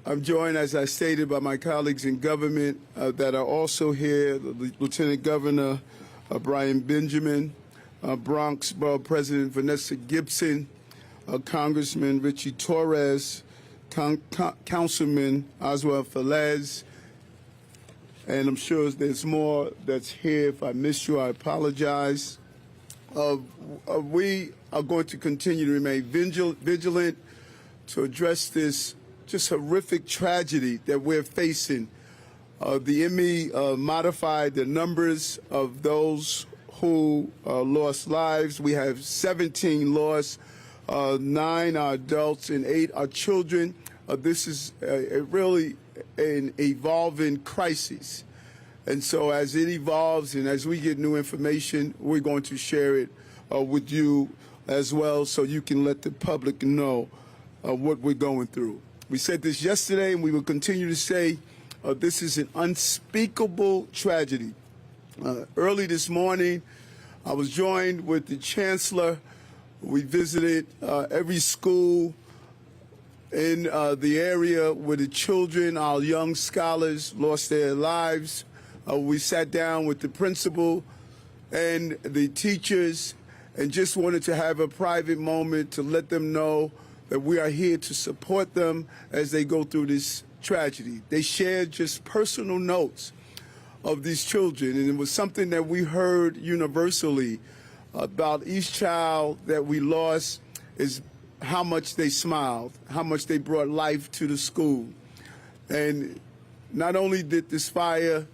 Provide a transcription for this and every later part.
I'm joined, as I stated, by my colleagues in government that are also here, the Lieutenant Governor Brian Benjamin, Bronx Borough President Vanessa Gibson, Congressman Richie Torres, Councilman Oswald Velez, and I'm sure there's more that's here. If I missed you, I apologize. We are going to continue to remain vigilant to address this just horrific tragedy that we're facing. The ME modified the numbers of those who lost lives. We have 17 lost, 9 are adults and 8 are children. This is really an evolving crisis. And so as it evolves and as we get new information, we're going to share it with you as well so you can let the public know what we're going through. We said this yesterday and we will continue to say this is an unspeakable tragedy. Early this morning, I was joined with the Chancellor. We visited every school in the area where the children, our young scholars, lost their lives. We sat down with the principal and the teachers and just wanted to have a private moment to let them know that we are here to support them as they go through this tragedy. They shared just personal notes of these children, and it was something that we heard universally about each child that we lost is how much they smiled, how much they brought life to the school. And not only did this fire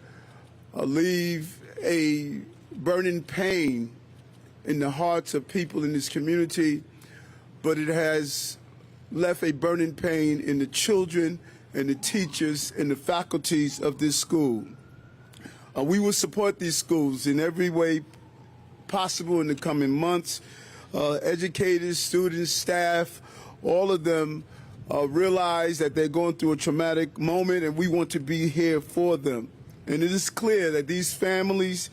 leave a burning pain in the hearts of people in this community, but it has left a burning pain in the children and the teachers and the faculties of this school. We will support these schools in every way possible in the coming months. Educators, students, staff, all of them realize that they're going through a traumatic moment, and we want to be here for them. And it is clear that these families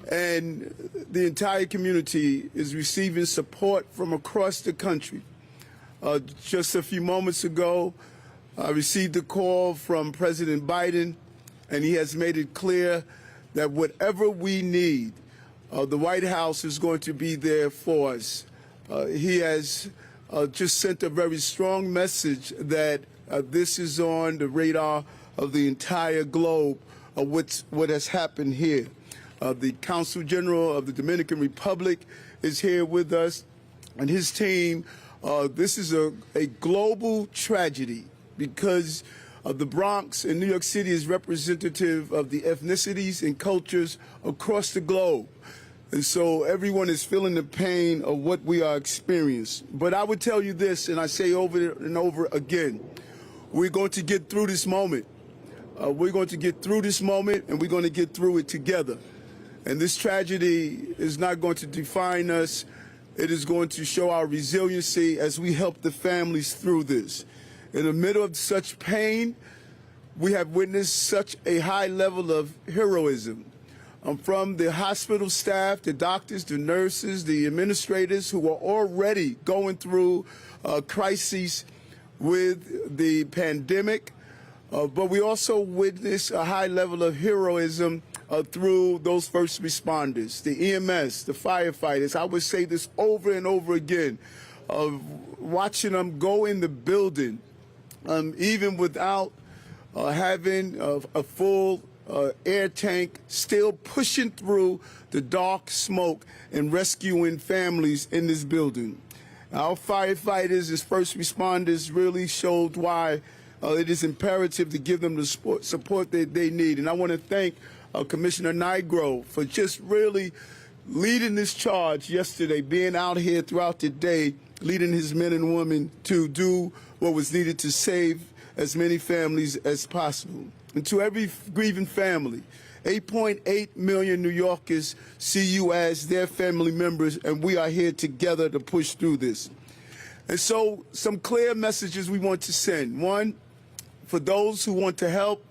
and the entire community is receiving support from across the country. Just a few moments ago, I received a call from President Biden, and he has made it clear that whatever we need, the White House is going to be there for us. He has just sent a very strong message that this is on the radar of the entire globe, what has happened here. The Consul General of the Dominican Republic is here with us, and his team. This is a global tragedy because the Bronx in New York City is representative of the ethnicities and cultures across the globe. And so everyone is feeling the pain of what we are experiencing. But I would tell you this, and I say over and over again, we're going to get through this moment. We're going to get through this moment, and we're going to get through it together. And this tragedy is not going to define us. It is going to show our resiliency as we help the families through this. In the middle of such pain, we have witnessed such a high level of heroism. From the hospital staff, the doctors, the nurses, the administrators who are already going through crises with the pandemic. But we also witness a high level of heroism through those first responders, the EMS, the firefighters. I would say this over and over again, watching them go in the building, even without having a full air tank, still pushing through the dark smoke and rescuing families in this building. Our firefighters as first responders really showed why it is imperative to give them the support that they need. And I want to thank Commissioner Nigro for just really leading this charge yesterday, being out here throughout the day, leading his men and women to do what was needed to save as many families as possible. And to every grieving family, 8.8 million New Yorkers see you as their family members, and we are here together to push through this. And so some clear messages we want to send. One, for those who want to help,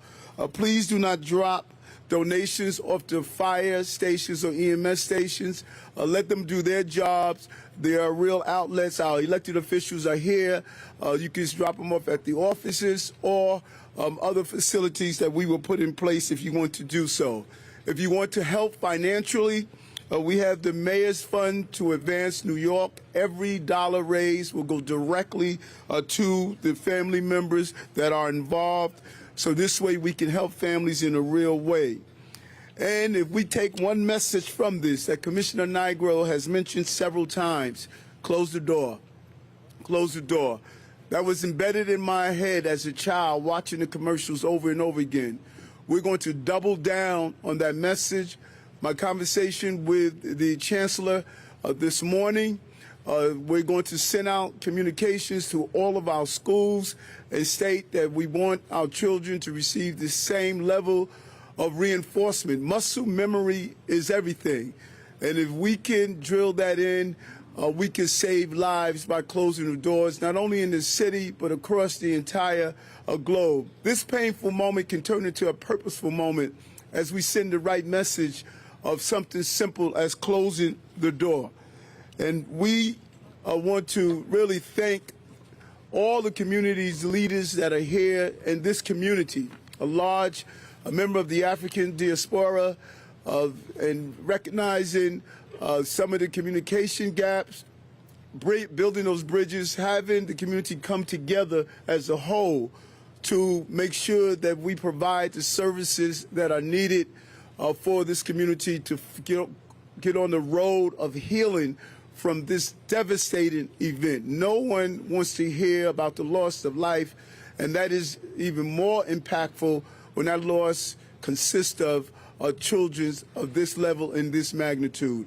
please do not drop donations off the fire stations or EMS stations. Let them do their jobs. There are real outlets. Our elected officials are here. You can just drop them off at the offices or other facilities that we will put in place if you want to do so. If you want to help financially, we have the Mayor's Fund to Advance New York. Every dollar raised will go directly to the family members that are involved. So this way we can help families in a real way. And if we take one message from this that Commissioner Nigro has mentioned several times, close the door. Close the door. That was embedded in my head as a child watching the commercials over and over again. We're going to double down on that message. My conversation with the Chancellor this morning, we're going to send out communications to all of our schools and state that we want our children to receive the same level of reinforcement. Muscle memory is everything. And if we can drill that in, we can save lives by closing the doors, not only in the city, but across the entire globe. This painful moment can turn into a purposeful moment as we send the right message of something simple as closing the door. And we want to really thank all the community's leaders that are here in this community, a member of the African diaspora, and recognizing some of the communication gaps, building those bridges, having the community come together as a whole to make sure that we provide the services that are needed for this community to get on the road of healing from this devastating event. No one wants to hear about the loss of life, and that is even more impactful when that loss consists of children of this level and this magnitude.